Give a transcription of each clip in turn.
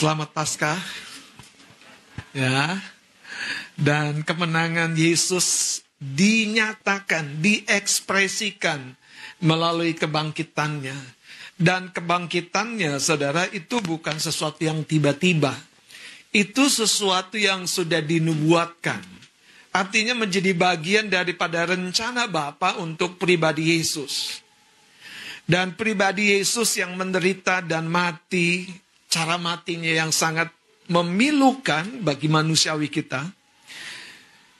Selamat Paskah. Ya. Dan kemenangan Yesus dinyatakan, diekspresikan melalui kebangkitannya. Dan kebangkitannya, saudara, itu bukan sesuatu yang tiba-tiba. Itu sesuatu yang sudah dinubuatkan. Artinya menjadi bagian daripada rencana Bapa untuk pribadi Yesus. Dan pribadi Yesus yang menderita dan mati, cara matinya yang sangat memilukan bagi manusiawi kita,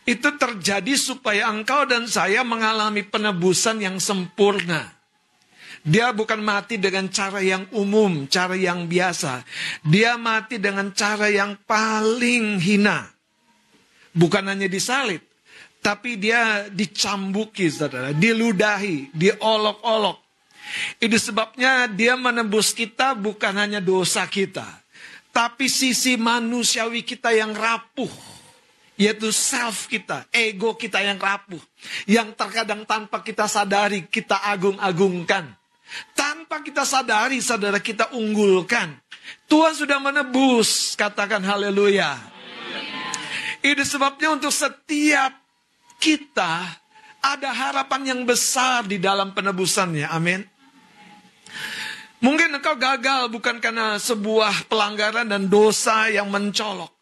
itu terjadi supaya engkau dan saya mengalami penebusan yang sempurna. Dia bukan mati dengan cara yang umum, cara yang biasa. Dia mati dengan cara yang paling hina. Bukan hanya disalib, tapi dia dicambuki, saudara, diludahi, diolok-olok. Itu sebabnya dia menebus kita bukan hanya dosa kita, tapi sisi manusiawi kita yang rapuh. Yaitu self kita, ego kita yang rapuh. Yang terkadang tanpa kita sadari, kita agung-agungkan. Tanpa kita sadari, saudara, kita unggulkan. Tuhan sudah menebus, katakan haleluya. Itu sebabnya untuk setiap kita ada harapan yang besar di dalam penebusannya, amin. Mungkin engkau gagal bukan karena sebuah pelanggaran dan dosa yang mencolok.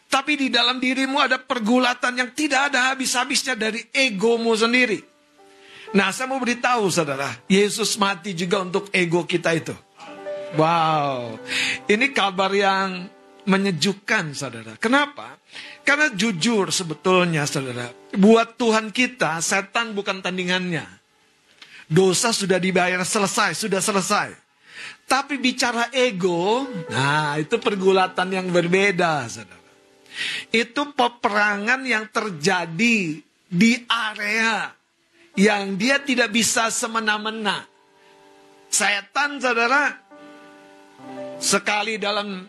Tapi di dalam dirimu ada pergulatan yang tidak ada habis-habisnya dari egomu sendiri. Nah, saya mau beritahu, saudara, Yesus mati juga untuk ego kita itu. Wow, ini kabar yang menyejukkan, saudara. Kenapa? Karena jujur sebetulnya, saudara, buat Tuhan kita, setan bukan tandingannya. Dosa sudah dibayar, selesai, sudah selesai. Tapi bicara ego, nah itu pergulatan yang berbeda, saudara. Itu peperangan yang terjadi di area yang dia tidak bisa semena-mena. Setan, saudara, sekali dalam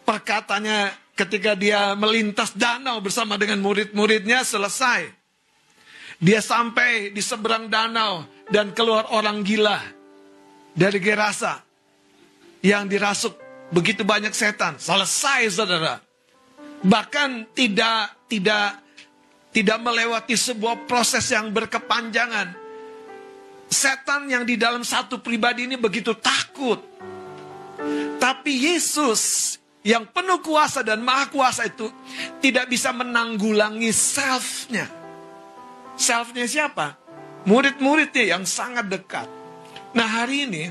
perkataannya ketika dia melintas danau bersama dengan murid-muridnya, selesai. Dia sampai di seberang danau dan keluar orang gila dari Gerasa yang dirasuk begitu banyak setan. Selesai, saudara. Bahkan tidak melewati sebuah proses yang berkepanjangan. Setan yang di dalam satu pribadi ini begitu takut. Tapi Yesus yang penuh kuasa dan maha kuasa itu tidak bisa menanggulangi self-nya. Self-nya siapa? Murid-muridnya yang sangat dekat. Nah, hari ini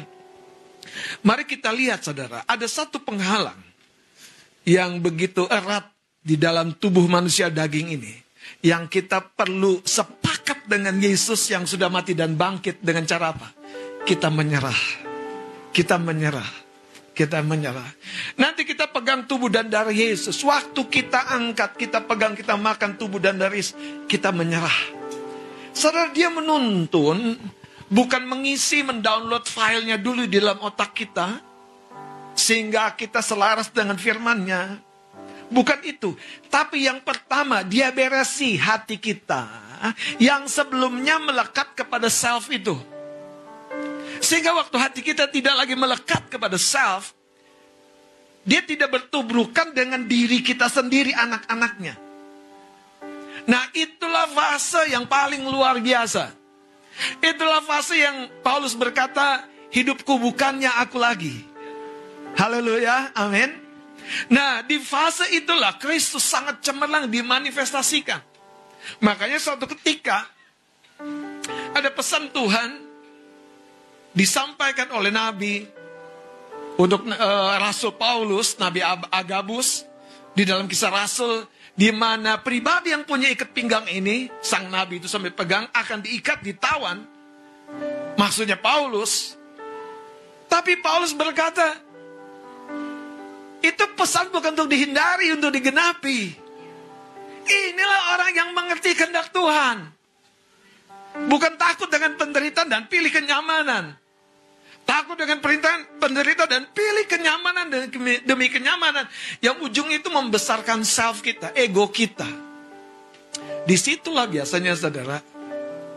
mari kita lihat, saudara, ada satu penghalang yang begitu erat di dalam tubuh manusia daging ini, yang kita perlu sepakat dengan Yesus yang sudah mati dan bangkit dengan cara apa? Kita menyerah. Kita menyerah. Kita menyerah. Nanti kita pegang tubuh dan darah Yesus. Waktu kita angkat, kita pegang, kita makan tubuh dan darah Yesus, kita menyerah. Saudara, dia menuntun, bukan mengisi, mendownload filenya dulu di dalam otak kita, sehingga kita selaras dengan firman-Nya. Bukan itu. Tapi yang pertama, dia beresi hati kita yang sebelumnya melekat kepada self itu. Sehingga waktu hati kita tidak lagi melekat kepada self, dia tidak bertubrukan dengan diri kita sendiri, anak-anaknya. Nah, itulah fase yang paling luar biasa. Itulah fase yang Paulus berkata, hidupku bukannya aku lagi. Haleluya, amin. Nah, di fase itulah Kristus sangat cemerlang dimanifestasikan. Makanya suatu ketika ada pesan Tuhan disampaikan oleh Nabi untuk Rasul Paulus, Nabi Agabus, di dalam Kisah Rasul, di mana pribadi yang punya ikat pinggang ini, sang Nabi itu sampai pegang, akan diikat, ditawan. Maksudnya Paulus. Tapi Paulus berkata, itu pesan bukan untuk dihindari, untuk digenapi. Inilah orang yang mengerti kehendak Tuhan. Bukan takut dengan penderitaan dan pilih kenyamanan. Takut dengan penderitaan dan pilih kenyamanan demi kenyamanan. Yang ujungnya itu membesarkan self kita, ego kita. Disitulah biasanya, saudara,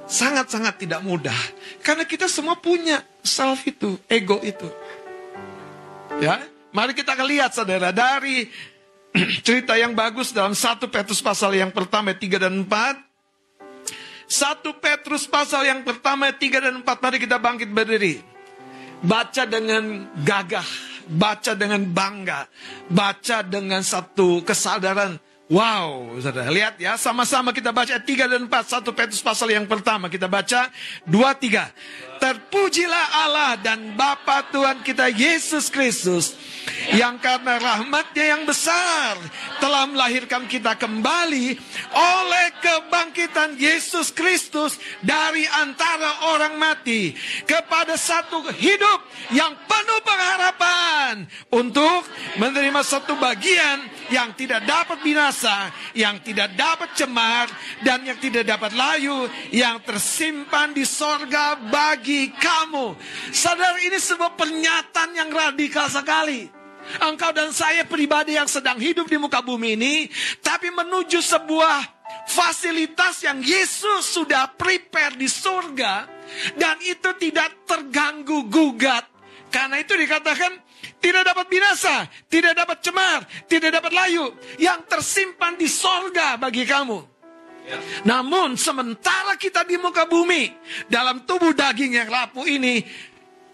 sangat-sangat tidak mudah. Karena kita semua punya self itu, ego itu. Ya, Mari kita lihat saudara, dari cerita yang bagus dalam 1 Petrus pasal yang pertama 3 dan 4. 1 Petrus pasal yang pertama 3 dan 4. Mari kita bangkit berdiri. Baca dengan gagah, baca dengan bangga, baca dengan satu kesadaran. Wow, saudara, lihat ya, sama-sama kita baca 3 dan 4. 1 Petrus pasal yang pertama, kita baca 2, 3. Terpujilah Allah dan Bapa Tuhan kita Yesus Kristus, yang karena rahmat-Nya yang besar telah melahirkan kita kembali oleh kebangkitan Yesus Kristus dari antara orang mati kepada satu hidup yang penuh pengharapan, untuk menerima satu bagian yang tidak dapat binasa, yang tidak dapat cemar, dan yang tidak dapat layu, yang tersimpan di sorga bagi kamu. Saudara, ini sebuah pernyataan yang radikal sekali. Engkau dan saya pribadi yang sedang hidup di muka bumi ini, tapi menuju sebuah fasilitas yang Yesus sudah prepare di surga, dan itu tidak terganggu gugat. Karena itu dikatakan tidak dapat binasa, tidak dapat cemar, tidak dapat layu, yang tersimpan di sorga bagi kamu. Namun sementara kita di muka bumi, dalam tubuh daging yang rapuh ini,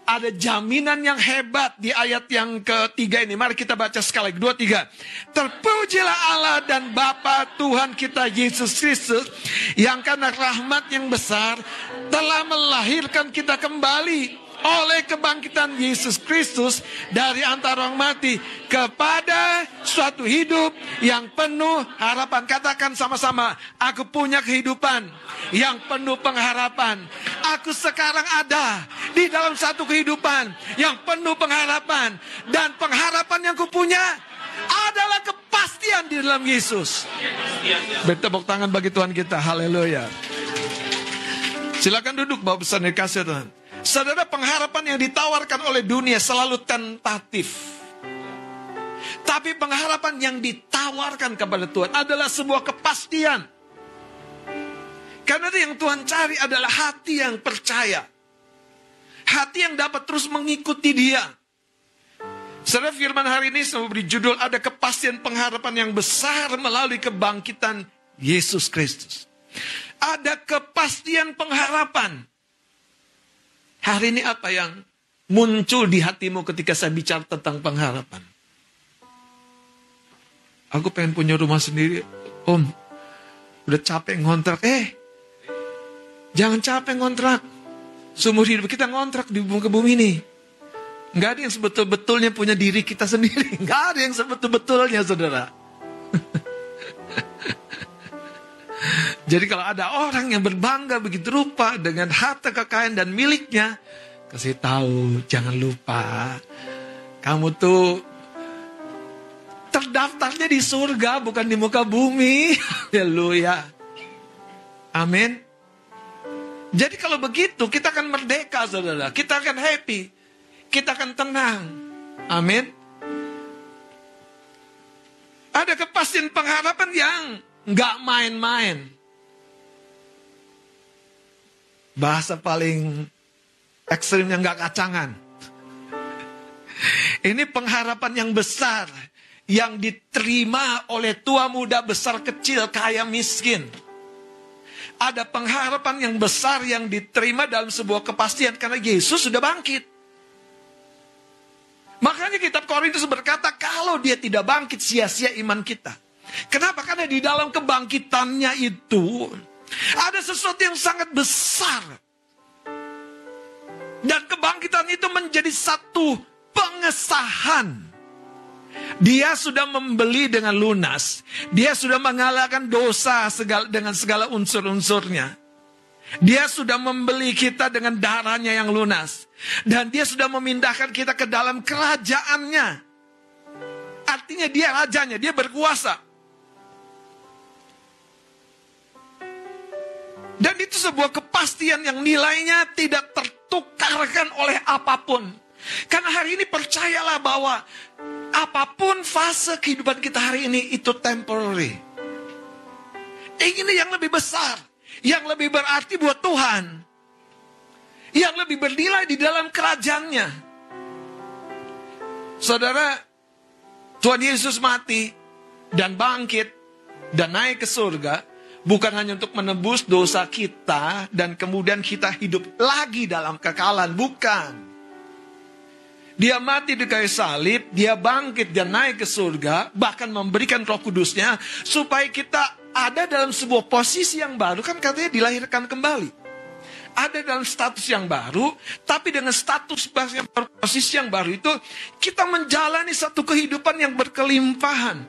ada jaminan yang hebat di ayat yang ketiga ini. Mari kita baca sekali lagi, 2, 3. Terpujilah Allah dan Bapa Tuhan kita Yesus Kristus, yang karena rahmat yang besar telah melahirkan kita kembali oleh kebangkitan Yesus Kristus dari antara orang mati kepada suatu hidup yang penuh harapan. Katakan sama-sama, aku punya kehidupan yang penuh pengharapan. Aku sekarang ada di dalam satu kehidupan yang penuh pengharapan, dan pengharapan yang kupunya adalah kepastian di dalam Yesus. Bertepuk tangan bagi Tuhan kita. Haleluya. Silakan duduk, Bapak besar dikasih Tuhan. Saudara, pengharapan yang ditawarkan oleh dunia selalu tentatif. Tapi pengharapan yang ditawarkan kepada Tuhan adalah sebuah kepastian. Karena itu yang Tuhan cari adalah hati yang percaya. Hati yang dapat terus mengikuti Dia. Saudara, firman hari ini saya beri judul, ada kepastian pengharapan yang besar melalui kebangkitan Yesus Kristus. Ada kepastian pengharapan. Hari ini apa yang muncul di hatimu ketika saya bicara tentang pengharapan? Aku pengen punya rumah sendiri. Om, udah capek ngontrak. Jangan capek ngontrak. Seumur hidup kita ngontrak di muka bumi ini. Nggak ada yang sebetul-betulnya punya diri kita sendiri. Nggak ada yang sebetul-betulnya, saudara. Jadi kalau ada orang yang berbangga begitu rupa dengan harta kekayaan dan miliknya, kasih tahu, jangan lupa, kamu tuh terdaftarnya di surga, bukan di muka bumi. Haleluya. Amin. Jadi kalau begitu, kita akan merdeka, saudara. Kita akan happy. Kita akan tenang. Amin. Ada kepastian pengharapan yang nggak main-main. Bahasa paling ekstrimnya nggak kacangan. Ini pengharapan yang besar, yang diterima oleh tua muda, besar kecil, kaya miskin. Ada pengharapan yang besar yang diterima dalam sebuah kepastian karena Yesus sudah bangkit. Makanya kitab Korintus berkata, kalau Dia tidak bangkit, sia-sia iman kita. Kenapa? Karena di dalam kebangkitannya itu ada sesuatu yang sangat besar. Dan kebangkitan itu menjadi satu pengesahan. Dia sudah membeli dengan lunas. Dia sudah mengalahkan dosa dengan segala unsur-unsurnya. Dia sudah membeli kita dengan darahnya yang lunas. Dan Dia sudah memindahkan kita ke dalam kerajaannya. Artinya Dia rajanya, Dia berkuasa. Dan itu sebuah kepastian yang nilainya tidak tertukarkan oleh apapun. Karena hari ini percayalah bahwa apapun fase kehidupan kita hari ini itu temporary. Ini yang lebih besar, yang lebih berarti buat Tuhan, yang lebih bernilai di dalam kerajaannya. Saudara, Tuhan Yesus mati dan bangkit dan naik ke surga bukan hanya untuk menebus dosa kita dan kemudian kita hidup lagi dalam kekalahan, bukan. Dia mati di kayu salib, dia bangkit dan naik ke surga, bahkan memberikan Roh Kudusnya supaya kita ada dalam sebuah posisi yang baru, kan katanya dilahirkan kembali. Ada dalam status yang baru, tapi dengan status yang baru, posisi yang baru itu, kita menjalani satu kehidupan yang berkelimpahan.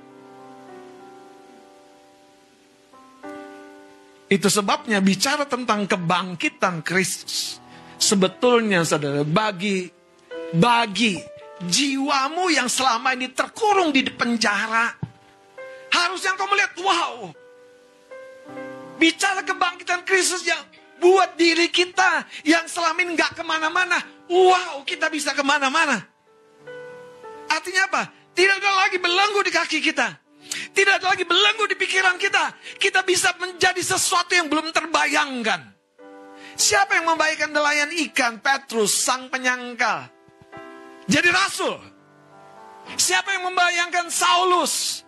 Itu sebabnya bicara tentang kebangkitan Kristus. Sebetulnya saudara, bagi jiwamu yang selama ini terkurung di penjara, harusnya kau melihat, wow, bicara kebangkitan Kristus yang buat diri kita yang selama ini gak kemana-mana, wow, kita bisa kemana-mana. Artinya apa? Tidak ada lagi belenggu di kaki kita. Tidak ada lagi belenggu di pikiran kita. Kita bisa menjadi sesuatu yang belum terbayangkan. Siapa yang membayangkan nelayan ikan Petrus, sang penyangkal, jadi rasul? Siapa yang membayangkan Saulus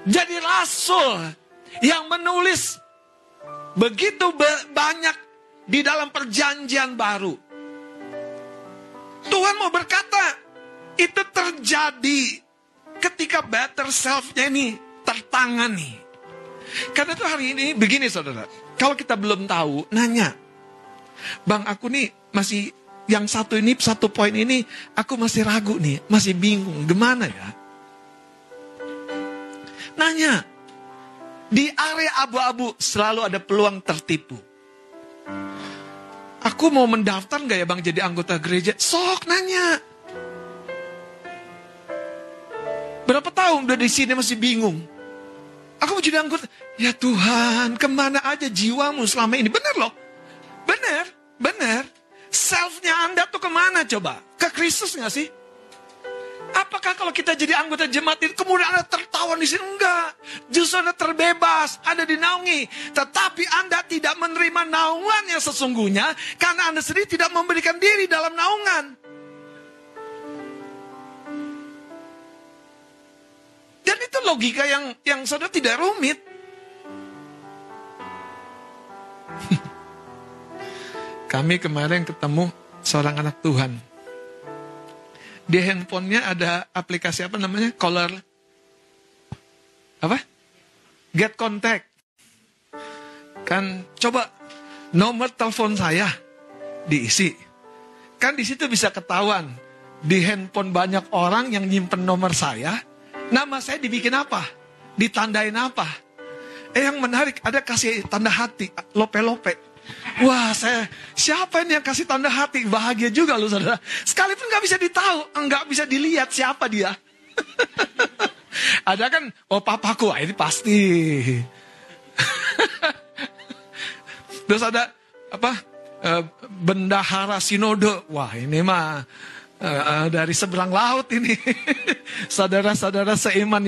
jadi rasul yang menulis begitu banyak di dalam perjanjian baru? Tuhan mau berkata, itu terjadi ketika better self-nya ini tertangani. Karena itu hari ini begini saudara, kalau kita belum tahu, nanya, Bang aku nih masih, yang satu ini, satu poin ini, aku masih ragu nih, masih bingung, gimana ya? Nanya, di area abu-abu selalu ada peluang tertipu. Aku mau mendaftar gak ya Bang jadi anggota gereja? Sok nanya. Berapa tahun udah di sini masih bingung? Aku mau jadi anggota. Ya Tuhan, kemana aja jiwamu selama ini? Benar loh. Benar. Self-nya Anda tuh kemana coba? Ke Kristus gak sih? Apakah kalau kita jadi anggota jemaat itu kemudian Anda tertawan di sini? Enggak. Justru Anda terbebas, ada dinaungi. Tetapi Anda tidak menerima naungan yang sesungguhnya karena Anda sendiri tidak memberikan diri dalam naungan. Dan itu logika yang saudara tidak rumit. Kami kemarin ketemu seorang anak Tuhan. Di handphonenya ada aplikasi apa namanya? Caller. Apa? Get Contact. Kan coba nomor telepon saya diisi. Kan di situ bisa ketahuan. Di handphone banyak orang yang nyimpen nomor saya. Nama saya dibikin apa? Ditandain apa? Yang menarik ada kasih tanda hati, lope-lope. Wah, siapa ini yang kasih tanda hati? Bahagia juga loh saudara. Sekalipun gak bisa ditahu, gak bisa dilihat siapa dia. Ada kan, oh papaku, ini pasti. Terus ada apa? Bendahara sinode. Wah, ini mah dari seberang laut ini. Saudara-saudara seiman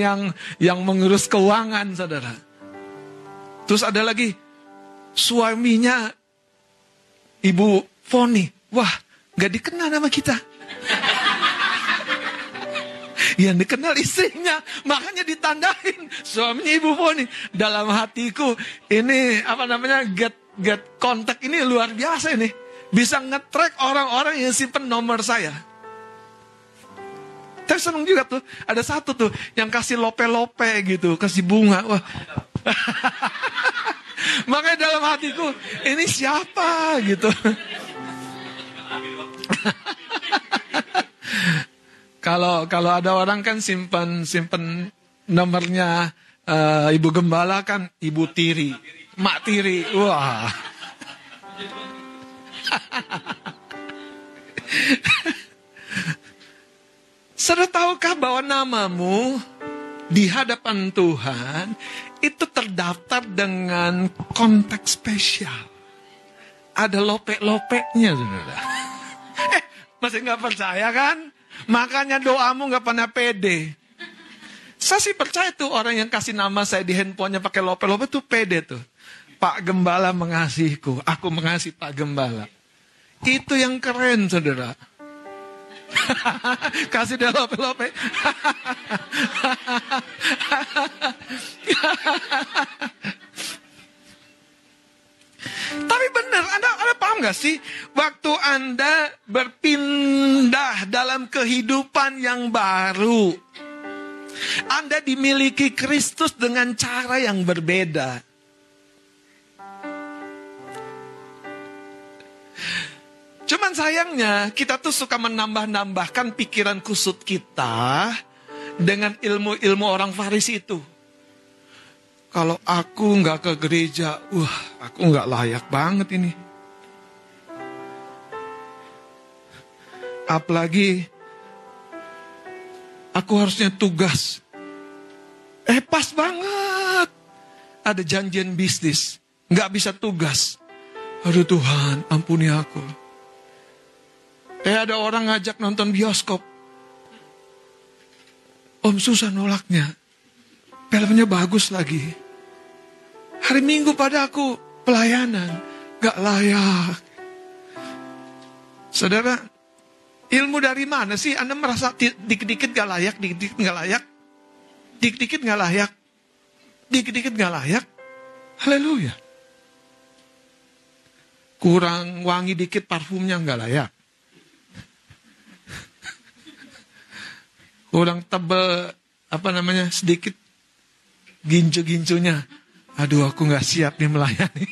yang mengurus keuangan, saudara. Terus ada lagi suaminya Ibu Foni. Wah, gak dikenal nama kita. Yang dikenal istrinya, makanya ditandain suaminya Ibu Foni. Dalam hatiku ini apa namanya, get kontak ini luar biasa ini. Bisa nge-track orang-orang yang simpen nomor saya. Tapi seneng juga tuh, ada satu tuh yang kasih lope-lope gitu, kasih bunga. Wah. Makanya dalam hatiku, ini siapa gitu. Kalau ada orang kan simpen nomornya Ibu Gembala kan Ibu Tiri, Mak Tiri. Wah. Saudara tahukah bahwa namamu di hadapan Tuhan itu terdaftar dengan konteks spesial. Ada lope-lopeknya, saudara. Masih gak percaya kan? Makanya doamu gak pernah pede. Saya sih percaya tuh orang yang kasih nama saya di handphonenya pakai lope-lope tuh pede tuh. Pak Gembala mengasihiku, aku mengasihi Pak Gembala. Itu yang keren, saudara. Kasih dia lope-lope. Tapi benar, Anda paham gak sih? Waktu Anda berpindah dalam kehidupan yang baru, Anda dimiliki Kristus dengan cara yang berbeda. Cuman sayangnya kita tuh suka menambah-nambahkan pikiran kusut kita dengan ilmu-ilmu orang Farisi itu. Kalau aku nggak ke gereja, aku nggak layak banget ini. Apalagi aku harusnya tugas. Pas banget. Ada janjian bisnis, nggak bisa tugas. Aduh Tuhan, ampuni aku. Ada orang ngajak nonton bioskop. Om susah nolaknya. Filmnya bagus lagi. Hari Minggu pada aku pelayanan. Gak layak. Saudara, ilmu dari mana sih? Anda merasa dikit-dikit gak layak, dikit-dikit gak layak? Dikit-dikit gak layak? Dikit-dikit gak layak? Haleluya. Kurang wangi dikit parfumnya gak layak. Kurang tebel, sedikit gincu-gincunya. Aduh, aku gak siap nih melayani.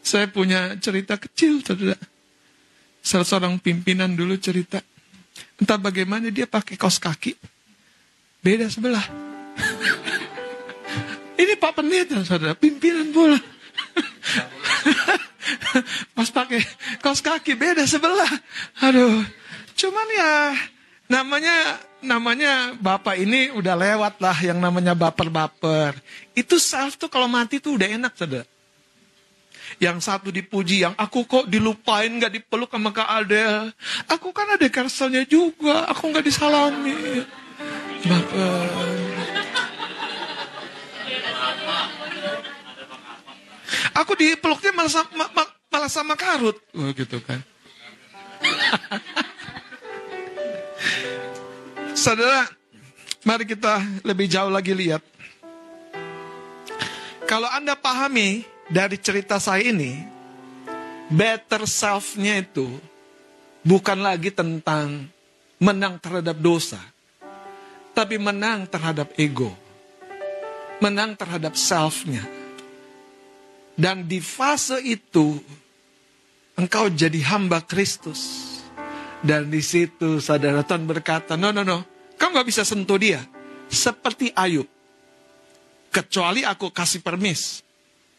Saya punya cerita kecil, saudara. Salah seorang pimpinan dulu cerita. Entah bagaimana dia pakai kaos kaki. Beda sebelah. Ini Pak Pendeta, saudara. Pimpinan bola. Pas pakai kaos kaki beda sebelah. Aduh. Cuman ya namanya bapak ini udah lewat lah yang namanya baper-baper. Itu self tuh kalau mati tuh udah enak, saudara. Yang satu dipuji, yang aku kok dilupain gak dipeluk sama Kak Adel. Aku kan ada karselnya juga, aku gak disalami. Baper. Aku dipeluknya malah sama Karut. Gitu kan. Saudara, mari kita lebih jauh lagi lihat. Kalau Anda pahami dari cerita saya ini, better self-nya itu bukan lagi tentang menang terhadap dosa, tapi menang terhadap ego. Menang terhadap self-nya. Dan di fase itu, engkau jadi hamba Kristus. Dan di situ saudara Tuhan berkata, no, kau gak bisa sentuh dia. Seperti Ayub. Kecuali aku kasih permis.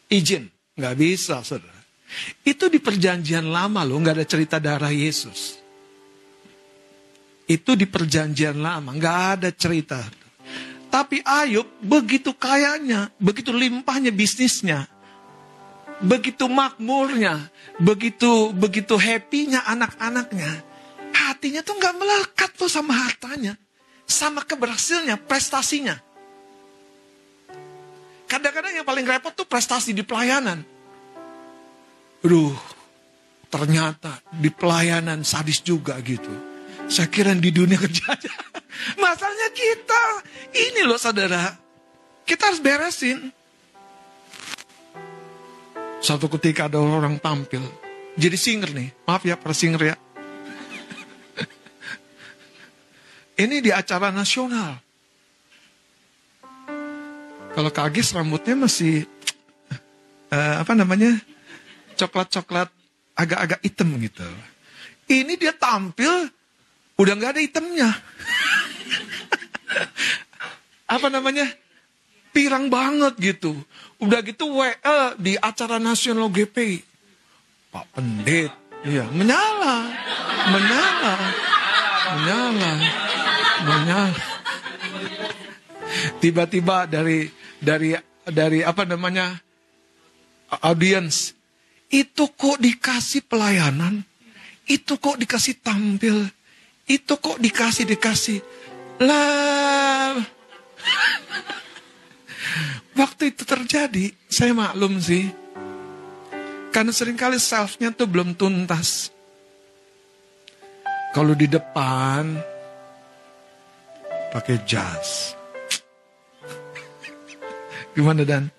Izin. Gak bisa, saudara. Itu di perjanjian lama loh, gak ada cerita darah Yesus. Itu di perjanjian lama, gak ada cerita. Tapi Ayub begitu kayanya, begitu limpahnya bisnisnya. Begitu makmurnya, begitu happy-nya anak-anaknya. Hatinya tuh gak melekat tuh sama hartanya. Sama keberhasilannya, prestasinya. Kadang-kadang yang paling repot tuh prestasi di pelayanan. Ternyata di pelayanan sadis juga gitu. Saya kira di dunia kerja aja. Masalahnya kita, ini loh saudara. Kita harus beresin. Suatu ketika ada orang tampil. Jadi singer nih. Maaf ya para singer ya. Ini di acara nasional. Kalau Kak Agis rambutnya masih coklat-coklat agak-agak hitam gitu. Ini dia tampil udah nggak ada hitamnya. Pirang banget gitu. Udah gitu WL di acara nasional GPI. Pak Pendeta, iya menyala. Tiba-tiba dari audiens itu kok dikasih pelayanan, itu kok dikasih tampil, itu kok dikasih lah. Waktu itu terjadi, saya maklum sih. Karena seringkali self-nya tuh belum tuntas. Kalau di depan pakai jas. Gimana Dan?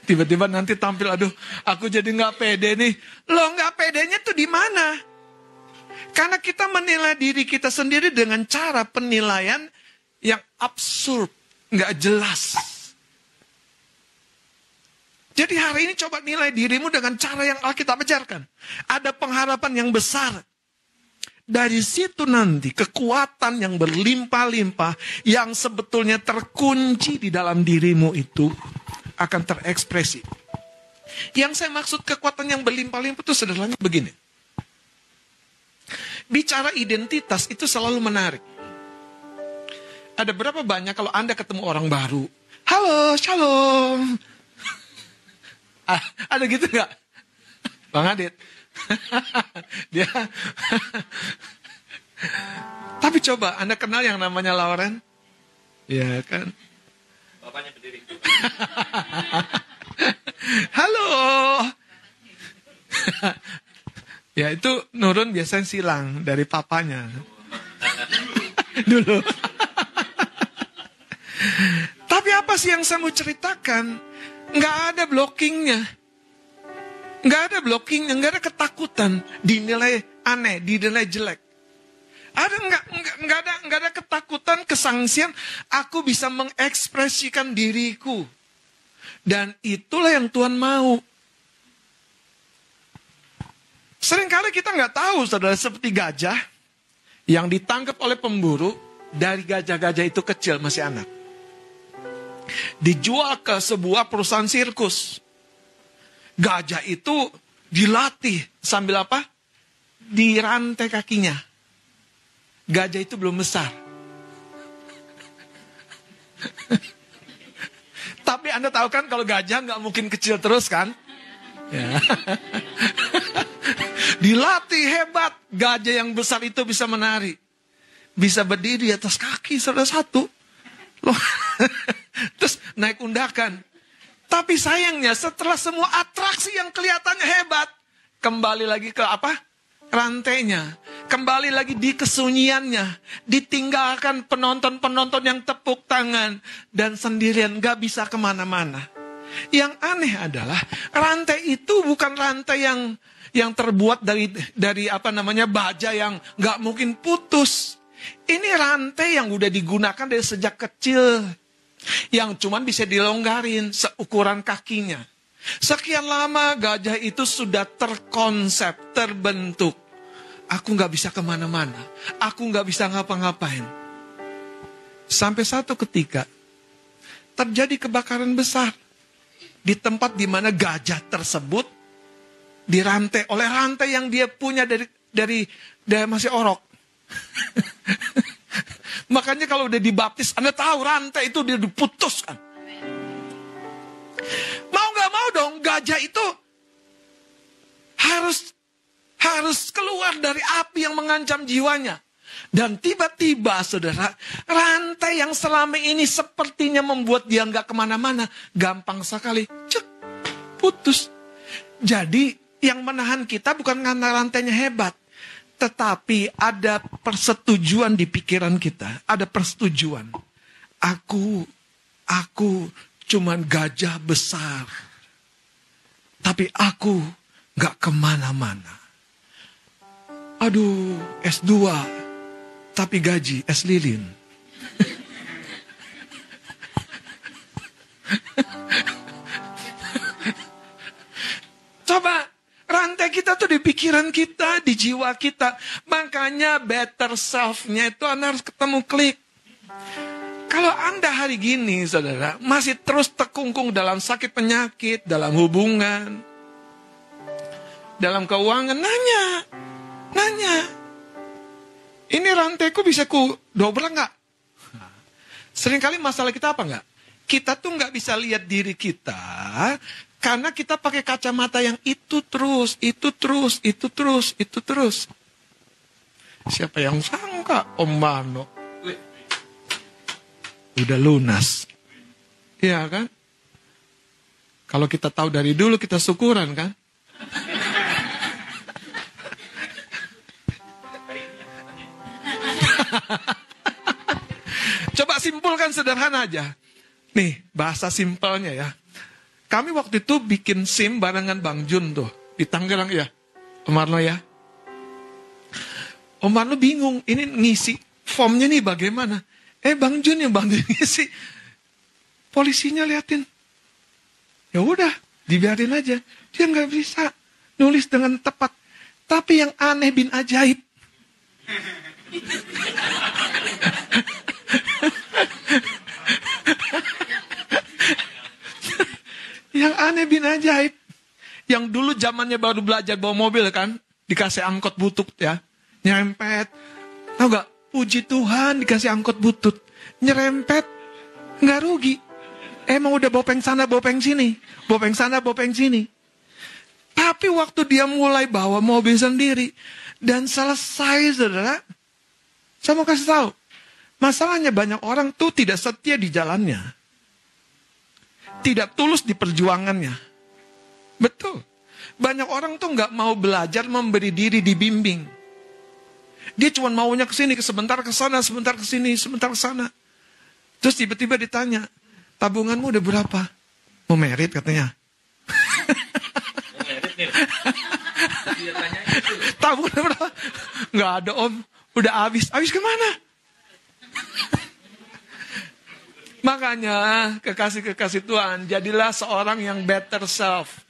Tiba-tiba nanti tampil, aduh aku jadi gak pede nih. Lo gak pedenya tuh di mana? Karena kita menilai diri kita sendiri dengan cara penilaian yang absurd, gak jelas. Jadi hari ini coba nilai dirimu dengan cara yang Alkitab ajarkan. Ada pengharapan yang besar. Dari situ nanti kekuatan yang berlimpah-limpah yang sebetulnya terkunci di dalam dirimu itu akan terekspresi. Yang saya maksud kekuatan yang berlimpah-limpah itu sederhananya begini. Bicara identitas itu selalu menarik. Ada berapa banyak kalau Anda ketemu orang baru, halo, shalom. Ada gitu nggak, Bang Adit? Dia. Tapi coba Anda kenal yang namanya Lauren? Ya kan? Bapaknya berdiri. Halo. Ya itu Nurun biasanya silang dari papanya. Dulu. Tapi apa sih yang saya mau ceritakan? Nggak ada blockingnya. Nggak ada blockingnya, nggak ada ketakutan. Dinilai aneh, dinilai jelek. Nggak ada ketakutan, kesangsian. Aku bisa mengekspresikan diriku. Dan itulah yang Tuhan mau. Seringkali kita nggak tahu, saudara, seperti gajah yang ditangkap oleh pemburu. Dari gajah-gajah itu kecil, masih anak. Dijual ke sebuah perusahaan sirkus. Gajah itu dilatih sambil apa? Dirantai kakinya. Gajah itu belum besar. Tapi Anda tahu kan kalau gajah nggak mungkin kecil terus kan? Ya. Dilatih hebat. Gajah yang besar itu bisa menari. Bisa berdiri di atas kaki saudara satu. Loh. Terus naik undakan. Tapi sayangnya setelah semua atraksi yang kelihatannya hebat, kembali lagi ke apa? Rantainya. Kembali lagi di kesunyiannya. Ditinggalkan penonton-penonton yang tepuk tangan. Dan sendirian gak bisa kemana-mana. Yang aneh adalah rantai itu bukan rantai yang terbuat dari apa namanya baja yang gak mungkin putus. Ini rantai yang udah digunakan dari sejak kecil. Yang cuman bisa dilonggarin seukuran kakinya. Sekian lama gajah itu sudah terkonsep, terbentuk. Aku gak bisa kemana-mana. Aku gak bisa ngapa-ngapain. Sampai satu ketika terjadi kebakaran besar. Di tempat di mana gajah tersebut dirantai oleh rantai yang dia punya dari masih orok. Makanya kalau udah dibaptis, Anda tahu rantai itu dia diputuskan. Mau gak mau dong, gajah itu harus keluar dari api yang mengancam jiwanya. Dan tiba-tiba saudara, rantai yang selama ini sepertinya membuat dia gak kemana-mana, gampang sekali, cek, putus. Jadi yang menahan kita bukan karena rantainya hebat. Tetapi ada persetujuan di pikiran kita. Ada persetujuan. Aku cuman gajah besar. Tapi aku gak kemana-mana. Aduh, S2. Tapi gaji es lilin. Coba. Rantai kita tuh di pikiran kita, di jiwa kita. Makanya better self-nya itu Anda harus ketemu klik. Kalau Anda hari gini, saudara, masih terus tekungkung dalam sakit penyakit, dalam hubungan, dalam keuangan, nanya. Ini rantaiku bisa ku dobrak nggak? Seringkali masalah kita apa nggak? Kita tuh nggak bisa lihat diri kita. Karena kita pakai kacamata yang itu terus. Siapa yang sangka Om Mano? Udah lunas. Iya kan? Kalau kita tahu dari dulu kita syukuran kan. Coba simpulkan sederhana aja. Nih, bahasa simpelnya ya. Kami waktu itu bikin SIM barengan Bang Jun tuh. Di Tangerang ya. Om Marno ya. Om Marno bingung. Ini ngisi formnya nih bagaimana. Bang Jun yang bantu ngisi. Polisinya liatin. Ya udah, dibiarin aja. Dia nggak bisa nulis dengan tepat. Tapi yang aneh bin ajaib. Yang aneh bin ajaib. Yang dulu zamannya baru belajar bawa mobil kan. Dikasih angkot butut ya. Nyerempet. Tahu gak? Puji Tuhan dikasih angkot butut. Nyerempet. Nggak rugi. Emang udah bopeng sana bopeng sini. Bopeng sana bopeng sini. Tapi waktu dia mulai bawa mobil sendiri. Dan selesai saudara. Saya mau kasih tahu. Masalahnya banyak orang tuh tidak setia di jalannya. Tidak tulus di perjuangannya. Betul. Banyak orang tuh nggak mau belajar memberi diri dibimbing. Dia cuma maunya ke sini, sebentar ke sana, sebentar ke sini, sebentar ke sana. Terus tiba-tiba ditanya, tabunganmu udah berapa? Mau merit katanya. Tabungan berapa? Nggak ada om, udah habis. Habis kemana? Makanya kekasih-kekasih Tuhan, jadilah seorang yang better self.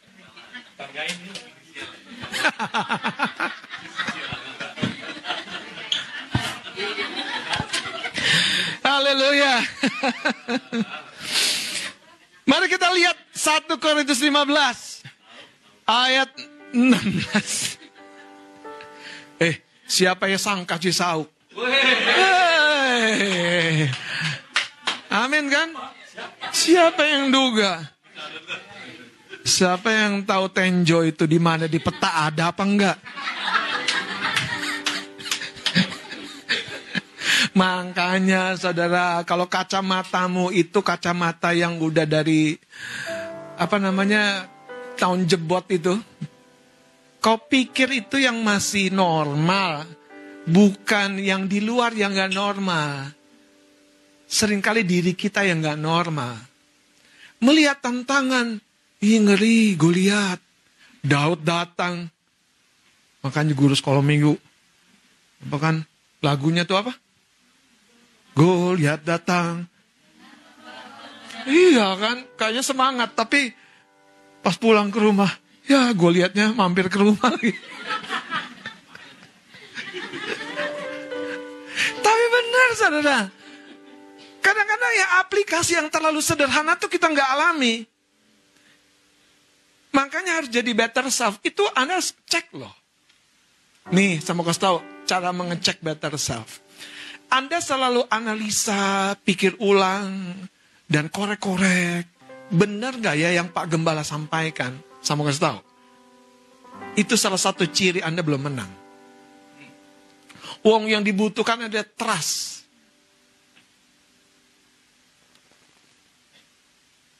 Haleluya. Mari kita lihat 1 Korintus 15 ayat 16. Siapa yang sangka Cisauk? Amin kan? Siapa yang duga? Siapa yang tahu Tenjo itu di mana, di peta ada apa enggak? Makanya saudara, kalau kacamatamu itu kacamata yang udah dari tahun jebot itu, kau pikir itu yang masih normal, bukan yang di luar yang gak normal. Seringkali diri kita yang gak normal. Melihat tantangan, ngeri, Goliat. Daud datang. Makanya guru sekolah minggu. Apa kan lagunya tuh apa? Goliat datang. Iya kan, kayaknya semangat. Tapi pas pulang ke rumah, ya Goliatnya mampir ke rumah lagi. Tapi benar saudara. Kadang-kadang ya aplikasi yang terlalu sederhana tuh kita nggak alami. Makanya harus jadi better self. Itu Anda cek loh. Nih, saya mau kasih tahu cara mengecek better self. Anda selalu analisa, pikir ulang, dan korek-korek. Benar nggak ya yang Pak Gembala sampaikan? Saya mau kasih tahu. Itu salah satu ciri Anda belum menang. Uang yang dibutuhkan ada trust.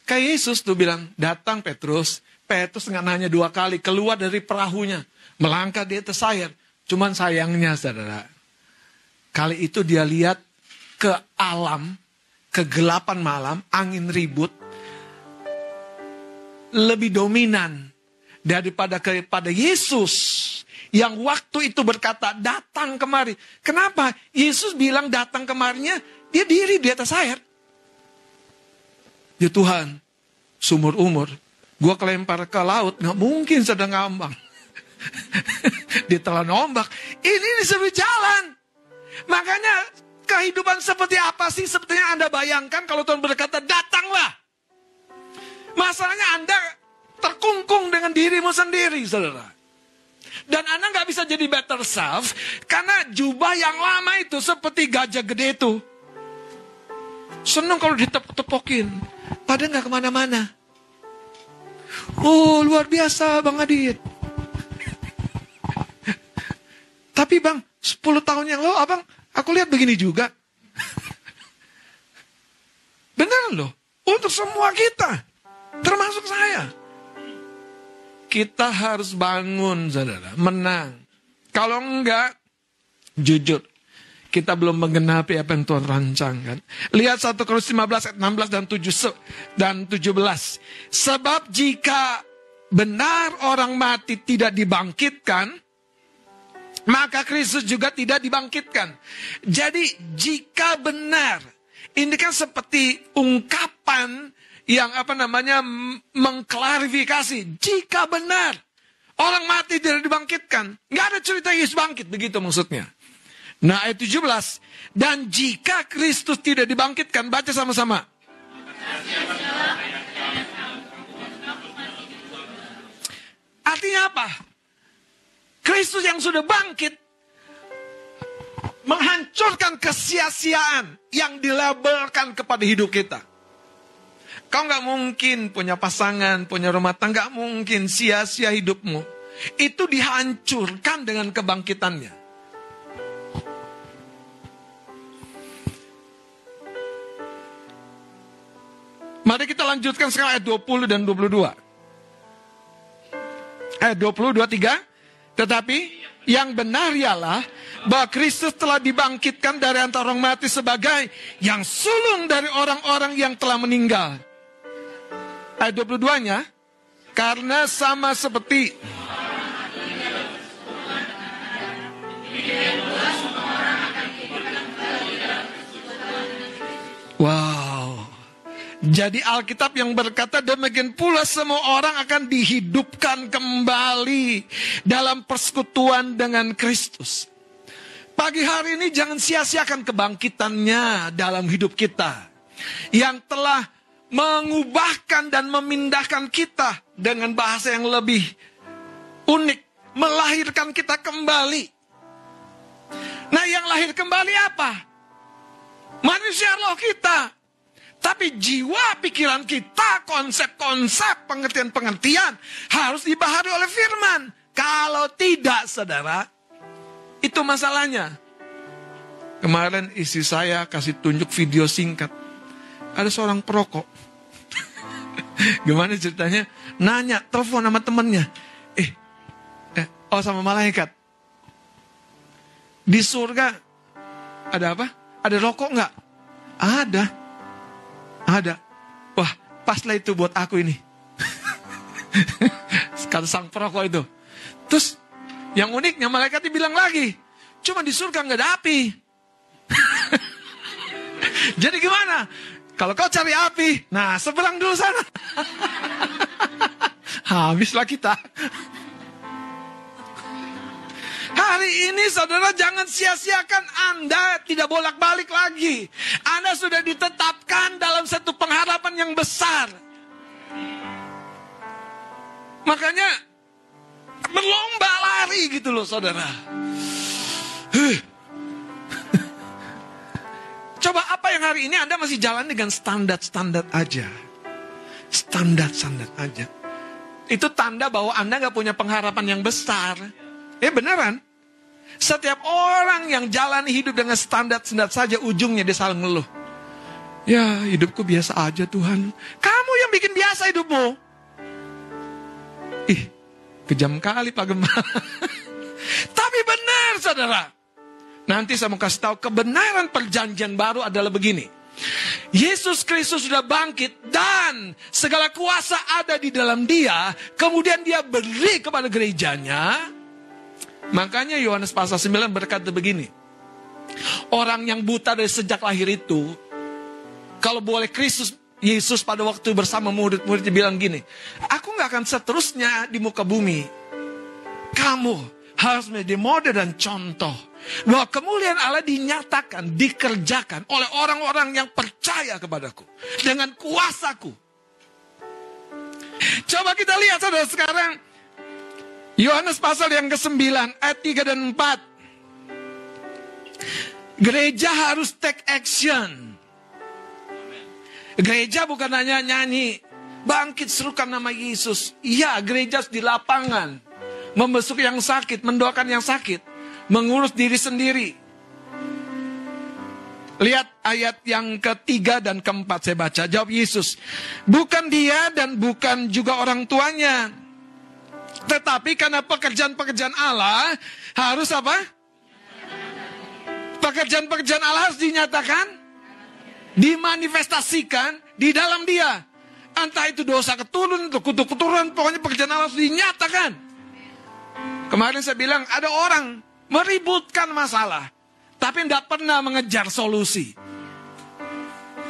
Kayak Yesus tuh bilang, datang Petrus. Petrus nggak nanya 2 kali, keluar dari perahunya. Melangkah di atas air. Cuman sayangnya saudara. Kali itu dia lihat ke alam, kegelapan malam, angin ribut. Lebih dominan daripada kepada Yesus. Yang waktu itu berkata, datang kemari. Kenapa? Yesus bilang datang kemarinya, dia diri di atas air. Ya Tuhan, sumur umur, gue kelempar ke laut, gak mungkin sedang ngambang. Ditelan ombak, ini disuruh jalan. Makanya kehidupan seperti apa sih sebetulnya Anda bayangkan kalau Tuhan berkata, datanglah. Masalahnya Anda terkungkung dengan dirimu sendiri, saudara. Dan Anda gak bisa jadi better self, karena jubah yang lama itu seperti gajah gede itu. Seneng kalau ditepok-tepokin. Padahal gak kemana-mana. Oh luar biasa Bang Adit. Tapi Bang, 10 tahun yang lalu abang, aku lihat begini juga. Benar loh. Untuk semua kita. Termasuk saya. Kita harus bangun, saudara, menang. Kalau enggak, jujur, kita belum menggenapi apa yang Tuhan rancangkan. Lihat 1 Korintus 15 ayat 16 dan 17. Sebab jika benar orang mati tidak dibangkitkan, maka Kristus juga tidak dibangkitkan. Jadi jika benar, ini kan seperti ungkapan yang mengklarifikasi. Jika benar orang mati tidak dibangkitkan, nggak ada cerita Yesus bangkit, begitu maksudnya. Nah ayat 17, dan jika Kristus tidak dibangkitkan, baca sama-sama. Artinya apa? Kristus yang sudah bangkit menghancurkan kesia-siaan yang dilabelkan kepada hidup kita. Kau nggak mungkin punya pasangan, punya rumah tangga, nggak mungkin sia-sia hidupmu. Itu dihancurkan dengan kebangkitannya. Mari kita lanjutkan sekarang ayat 20 dan 22. Ayat 20, 23. Tetapi yang benar ialah bahwa Kristus telah dibangkitkan dari antara orang mati sebagai yang sulung dari orang-orang yang telah meninggal. Ayat 22-nya, karena sama seperti wow. Jadi Alkitab yang berkata demikian pula semua orang akan dihidupkan kembali dalam persekutuan dengan Kristus. Pagi hari ini jangan sia-siakan kebangkitannya dalam hidup kita. Yang telah mengubahkan dan memindahkan kita dengan bahasa yang lebih unik. Melahirkan kita kembali. Nah yang lahir kembali apa? Manusia roh kita. Tapi jiwa pikiran kita, konsep-konsep, pengertian-pengertian harus dibahagi oleh firman. Kalau tidak, saudara, itu masalahnya. Kemarin istri saya kasih tunjuk video singkat. Ada seorang perokok. Gimana ceritanya? Nanya, telepon sama temennya. Sama malaikat. Di surga ada apa? Ada rokok nggak? Ada. Wah, paslah itu buat aku ini. Kata sang perokok itu. Terus, yang uniknya malaikatnya bilang lagi, cuma di surga nggak ada api. Jadi gimana? Kalau kau cari api, nah seberang dulu sana. Habislah kita. Hari ini saudara jangan sia-siakan Anda tidak bolak-balik lagi. Anda sudah ditetapkan dalam satu pengharapan yang besar. Makanya berlomba lari gitu loh saudara. Coba apa yang hari ini Anda masih jalan dengan standar-standar aja. Standar-standar aja. Itu tanda bahwa Anda gak punya pengharapan yang besar. Beneran. Setiap orang yang jalani hidup dengan standar-standar saja, ujungnya dia selalu ngeluh. Ya, hidupku biasa aja Tuhan. Kamu yang bikin biasa hidupmu. Kejam kali Pak Gembala. Tapi benar, saudara. Nanti saya mau kasih tahu kebenaran perjanjian baru adalah begini. Yesus Kristus sudah bangkit dan segala kuasa ada di dalam dia. Kemudian dia beri kepada gerejanya. Makanya Yohanes pasal 9 berkata begini. Orang yang buta dari sejak lahir itu, kalau boleh Yesus pada waktu bersama murid-muridnya bilang gini, aku gak akan seterusnya di muka bumi. Kamu harus menjadi model dan contoh bahwa kemuliaan Allah dinyatakan, dikerjakan oleh orang-orang yang percaya kepadaku dengan kuasaku. Coba kita lihat saudara sekarang Yohanes pasal yang ke-9 ayat 3 dan 4. Gereja harus take action. Gereja bukan hanya nyanyi, bangkit serukan nama Yesus. Iya, gereja di lapangan, membesuk yang sakit, mendoakan yang sakit, mengurus diri sendiri. Lihat ayat yang ketiga dan keempat saya baca. Jawab Yesus, bukan dia dan bukan juga orang tuanya. Tetapi karena pekerjaan-pekerjaan Allah harus apa? Pekerjaan-pekerjaan Allah harus dinyatakan, dimanifestasikan di dalam dia. Entah itu dosa keturunan, atau kutuk keturunan, pokoknya pekerjaan Allah harus dinyatakan. Kemarin saya bilang ada orang meributkan masalah, tapi tidak pernah mengejar solusi.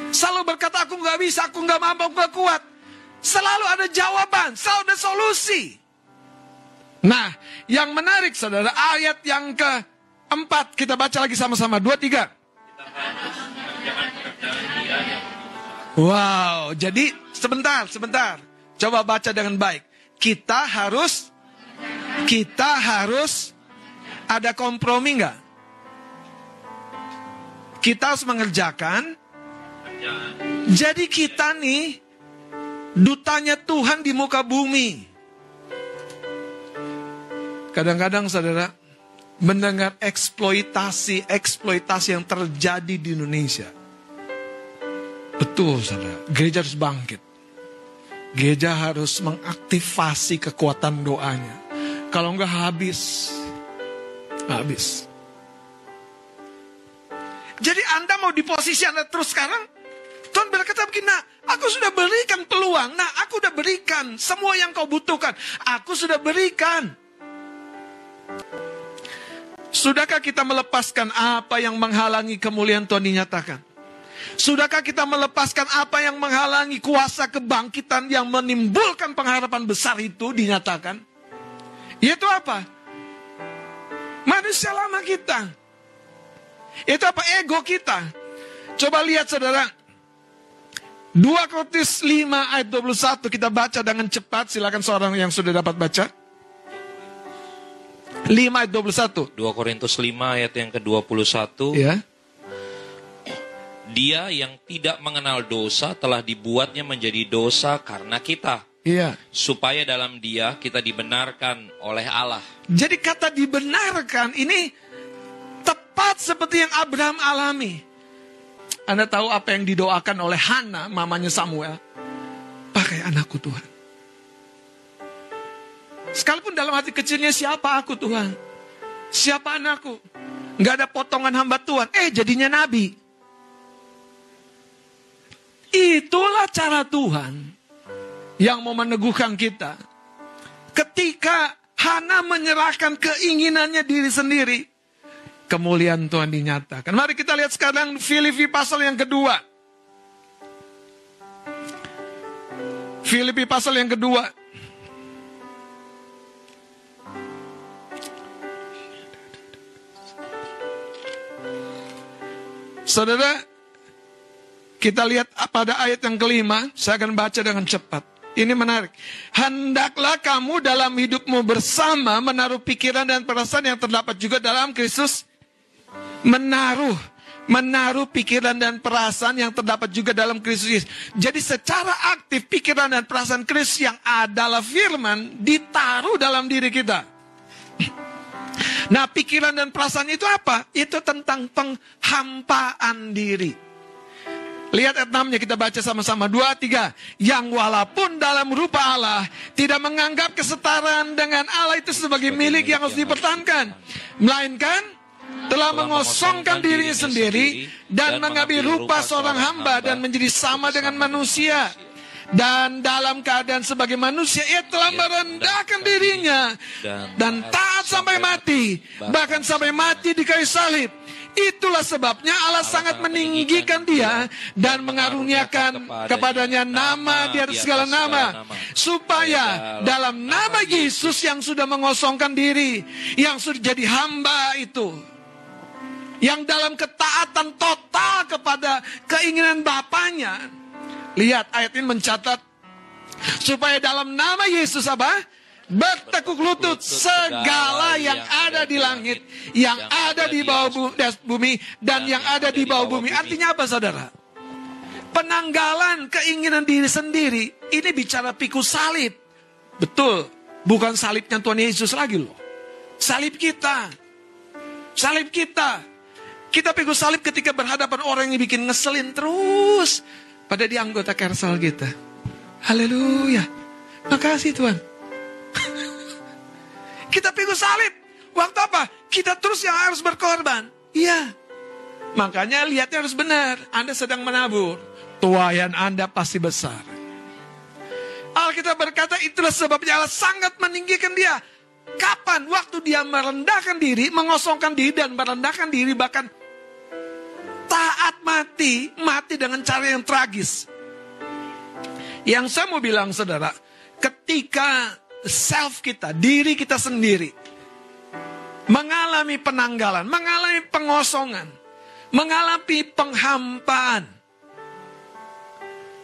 Selalu berkata, aku nggak bisa, aku nggak mampu, aku nggak kuat. Selalu ada jawaban, selalu ada solusi. Nah, yang menarik saudara, ayat yang keempat, kita baca lagi sama-sama, 2, 3. Wow, jadi sebentar. Coba baca dengan baik. Kita harus ada kompromi nggak? Kita harus mengerjakan. Jadi kita nih dutanya Tuhan di muka bumi. Kadang-kadang saudara mendengar eksploitasi yang terjadi di Indonesia. Betul saudara, gereja harus bangkit. Gereja harus mengaktifasi kekuatan doanya. Kalau enggak habis. Jadi Anda mau di posisi Anda terus sekarang? Tuhan berkata begini, nah, aku sudah berikan peluang. Nah, aku sudah berikan semua yang kau butuhkan. Aku sudah berikan. Sudahkah kita melepaskan apa yang menghalangi kemuliaan Tuhan dinyatakan? Sudahkah kita melepaskan apa yang menghalangi kuasa kebangkitan yang menimbulkan pengharapan besar itu dinyatakan? Itu apa? Manusia lama kita. Itu apa? Ego kita. Coba lihat saudara. 2 Korintus 5 ayat 21 kita baca dengan cepat. Silakan seorang yang sudah dapat baca. 5 ayat 21. 2 Korintus 5 ayat yang ke-21. Ya. Dia yang tidak mengenal dosa telah dibuatnya menjadi dosa karena kita. Iya. Supaya dalam dia kita dibenarkan oleh Allah. Jadi kata dibenarkan ini tepat seperti yang Abraham alami. Anda tahu apa yang didoakan oleh Hana, mamanya Samuel? Pakai anakku Tuhan. Sekalipun dalam hati kecilnya, siapa aku Tuhan? Siapa anakku? Nggak ada potongan hamba Tuhan. Jadinya nabi. Itulah cara Tuhan yang mau meneguhkan kita. Ketika Hana menyerahkan keinginannya diri sendiri, kemuliaan Tuhan dinyatakan. Mari kita lihat sekarang Filipi pasal yang kedua. Filipi pasal yang kedua. Saudara, kita lihat pada ayat yang kelima, saya akan baca dengan cepat. Ini menarik. Hendaklah kamu dalam hidupmu bersama menaruh pikiran dan perasaan yang terdapat juga dalam Kristus. Menaruh pikiran dan perasaan yang terdapat juga dalam Kristus. Jadi secara aktif pikiran dan perasaan Kristus yang adalah firman ditaruh dalam diri kita. Nah, pikiran dan perasaan itu apa? Itu tentang penghampaan diri. Lihat ayat 6-nya kita baca sama-sama. 2, 3. Yang walaupun dalam rupa Allah tidak menganggap kesetaraan dengan Allah itu sebagai milik yang harus dipertahankan. Melainkan telah mengosongkan dirinya sendiri dan mengambil rupa seorang hamba dan menjadi sama dengan manusia. Dan dalam keadaan sebagai manusia ia telah merendahkan dirinya dan taat sampai mati, bahkan sampai mati di kayu salib. Itulah sebabnya Allah sangat meninggikan dia dan mengaruniakan kepadanya nama di atas segala nama, supaya dalam nama Yesus yang sudah mengosongkan diri, yang sudah jadi hamba itu, yang dalam ketaatan total kepada keinginan Bapaknya. Lihat ayat ini mencatat, supaya dalam nama Yesus apa? Bertekuk lutut segala yang ada di langit, yang ada di bawah bumi, dan yang ada di bawah bumi. Artinya apa saudara? Penanggalan keinginan diri sendiri, ini bicara pikul salib. Betul, bukan salibnya Tuhan Yesus lagi loh. Salib kita. Kita pikul salib ketika berhadapan orang yang bikin ngeselin terus. Pada dia anggota Kersal kita. Haleluya. Makasih Tuhan. Kita pikul salib. Waktu apa? Kita terus yang harus berkorban. Iya. Makanya lihatnya harus benar. Anda sedang menabur. Tuaian Anda pasti besar. Alkitab berkata itulah sebabnya Allah sangat meninggikan dia. Kapan? Waktu dia merendahkan diri, mengosongkan diri dan merendahkan diri, bahkan taat mati dengan cara yang tragis. Yang saya mau bilang saudara, ketika self kita, diri kita sendiri mengalami penanggalan, mengalami pengosongan, mengalami penghampaan,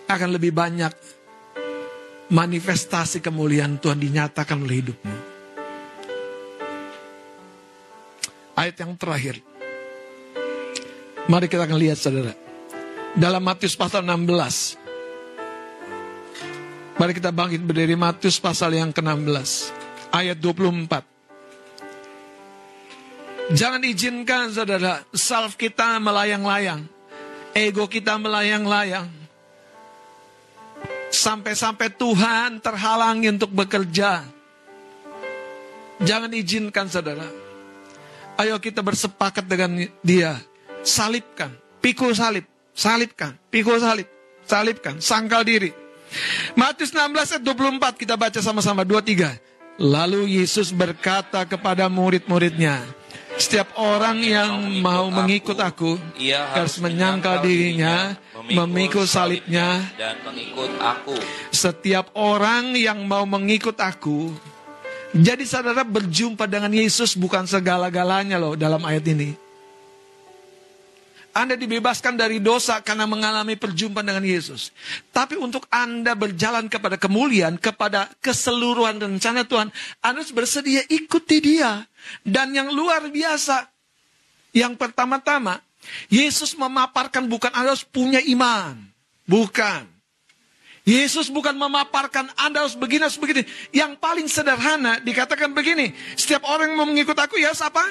akan lebih banyak manifestasi kemuliaan Tuhan dinyatakan oleh hidupmu. Ayat yang terakhir. Mari kita akan lihat saudara. Dalam Matius pasal 16. Mari kita bangkit berdiri, Matius pasal yang ke-16. Ayat 24. Jangan izinkan saudara, self kita melayang-layang. Ego kita melayang-layang. Sampai-sampai Tuhan terhalangi untuk bekerja. Jangan izinkan saudara. Ayo kita bersepakat dengan dia. Salibkan, pikul salib, salibkan, pikul salib, salibkan, sangkal diri. Matius 16 ayat 24 kita baca sama-sama, 23. Lalu Yesus berkata kepada murid-muridnya, setiap orang yang mau mengikut aku, harus menyangkal dirinya, memikul salibnya, dan mengikut aku. Setiap orang yang mau mengikut aku. Jadi saudara, berjumpa dengan Yesus bukan segala-galanya loh dalam ayat ini. Anda dibebaskan dari dosa karena mengalami perjumpaan dengan Yesus. Tapi untuk Anda berjalan kepada kemuliaan, kepada keseluruhan rencana Tuhan, Anda harus bersedia ikuti dia. Dan yang luar biasa, yang pertama-tama, Yesus memaparkan bukan Anda harus punya iman. Bukan. Yesus bukan memaparkan Anda harus begini, harus begini. Yang paling sederhana dikatakan begini, setiap orang yang mau mengikut aku, ya harus apa?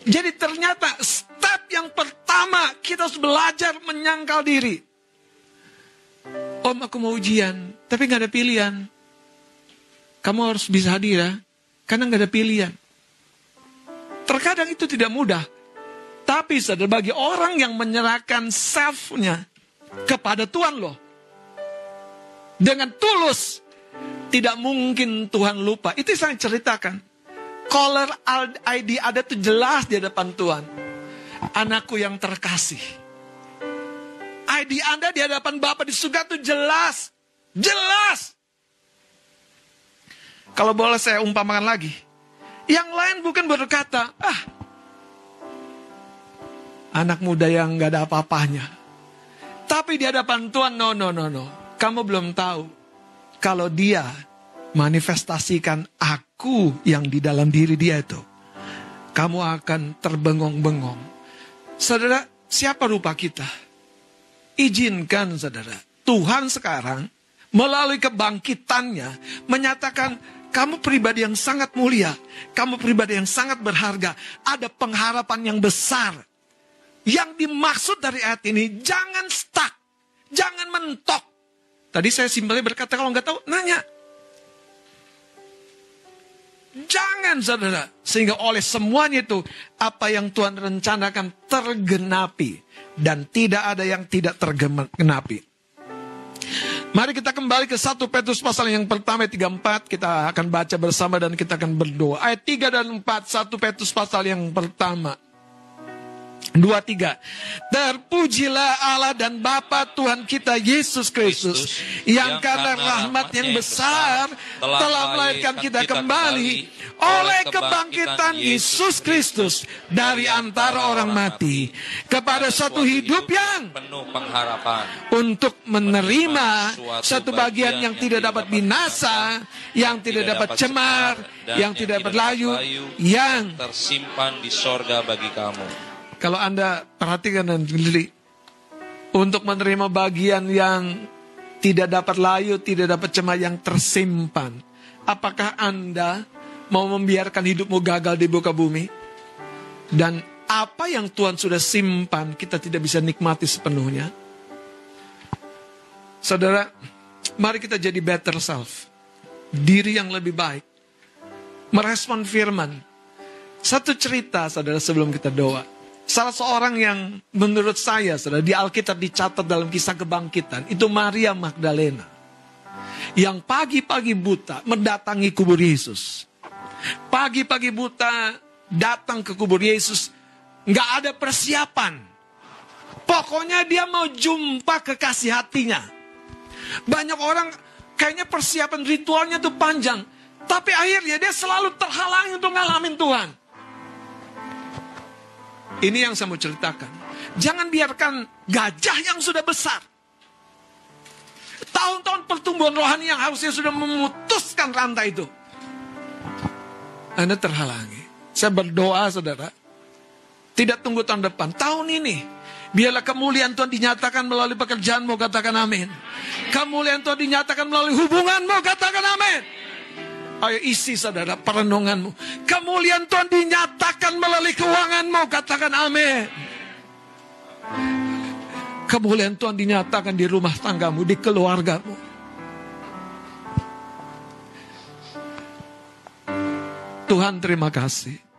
Jadi ternyata step yang pertama kita harus belajar menyangkal diri. Om, aku mau ujian, tapi gak ada pilihan. Kamu harus bisa hadir ya, karena gak ada pilihan. Terkadang itu tidak mudah. Tapi saudara, bagi orang yang menyerahkan self-nya kepada Tuhan loh, dengan tulus, tidak mungkin Tuhan lupa. Itu yang saya ceritakan. Caller ID ada tuh jelas di hadapan Tuhan. Anakku yang terkasih. ID Anda di hadapan Bapa di surga tuh jelas. Jelas. Kalau boleh saya umpamakan lagi. Yang lain bukan berkata, anak muda yang gak ada apa-apanya. Tapi di hadapan Tuhan, no. Kamu belum tahu. Kalau dia manifestasikan aku yang di dalam diri dia itu, kamu akan terbengong-bengong. Saudara, siapa rupa kita? Izinkan saudara, Tuhan sekarang melalui kebangkitannya menyatakan kamu pribadi yang sangat mulia, kamu pribadi yang sangat berharga. Ada pengharapan yang besar. Yang dimaksud dari ayat ini, jangan stuck, jangan mentok. Tadi saya simpelnya berkata, kalau nggak tahu, nanya. Jangan saudara, sehingga oleh semuanya itu, apa yang Tuhan rencanakan tergenapi. Dan tidak ada yang tidak tergenapi. Mari kita kembali ke 1 Petrus pasal yang pertama, ayat 3-4. Kita akan baca bersama dan kita akan berdoa. Ayat 3 dan 4, 1 Petrus pasal yang pertama. 2-3. Terpujilah Allah dan Bapa Tuhan kita Yesus Kristus, yang karena rahmat yang besar telah melahirkan kita kembali oleh kebangkitan Yesus Kristus dari antara orang mati kepada suatu hidup yang penuh pengharapan, untuk menerima satu bagian yang tidak dapat binasa, yang tidak dapat cemar, yang tidak dapat layu, yang tersimpan di sorga bagi kamu. Kalau Anda perhatikan dan jeli, untuk menerima bagian yang tidak dapat layu, tidak dapat cemar, yang tersimpan. Apakah Anda mau membiarkan hidupmu gagal di muka bumi? Dan Apa yang Tuhan sudah simpan, kita tidak bisa nikmati sepenuhnya. Saudara, mari kita jadi better self. Diri yang lebih baik. Merespon firman. Satu cerita, saudara, sebelum kita doa. Salah seorang yang menurut saya, saudara, di Alkitab dicatat dalam kisah kebangkitan, itu Maria Magdalena. Yang pagi-pagi buta mendatangi kubur Yesus. Pagi-pagi buta datang ke kubur Yesus. Nggak ada persiapan. Pokoknya dia mau jumpa kekasih hatinya. Banyak orang kayaknya persiapan ritualnya tuh panjang. Tapi akhirnya dia selalu terhalangi untuk ngalamin Tuhan. Ini yang saya mau ceritakan. Jangan biarkan gajah yang sudah besar. Tahun-tahun pertumbuhan rohani yang harusnya sudah memutuskan rantai itu. Anda terhalangi. Saya berdoa, saudara. Tidak tunggu tahun depan. Tahun ini. Biarlah kemuliaan Tuhan dinyatakan melalui pekerjaanmu, katakan amin. Kemuliaan Tuhan dinyatakan melalui hubunganmu, katakan amin. Ayo isi, saudara, perenunganmu. Kemuliaan Tuhan dinyatakan melalui keuanganmu, katakan amin. Kemuliaan Tuhan dinyatakan di rumah tanggamu, di keluargamu. Tuhan terima kasih.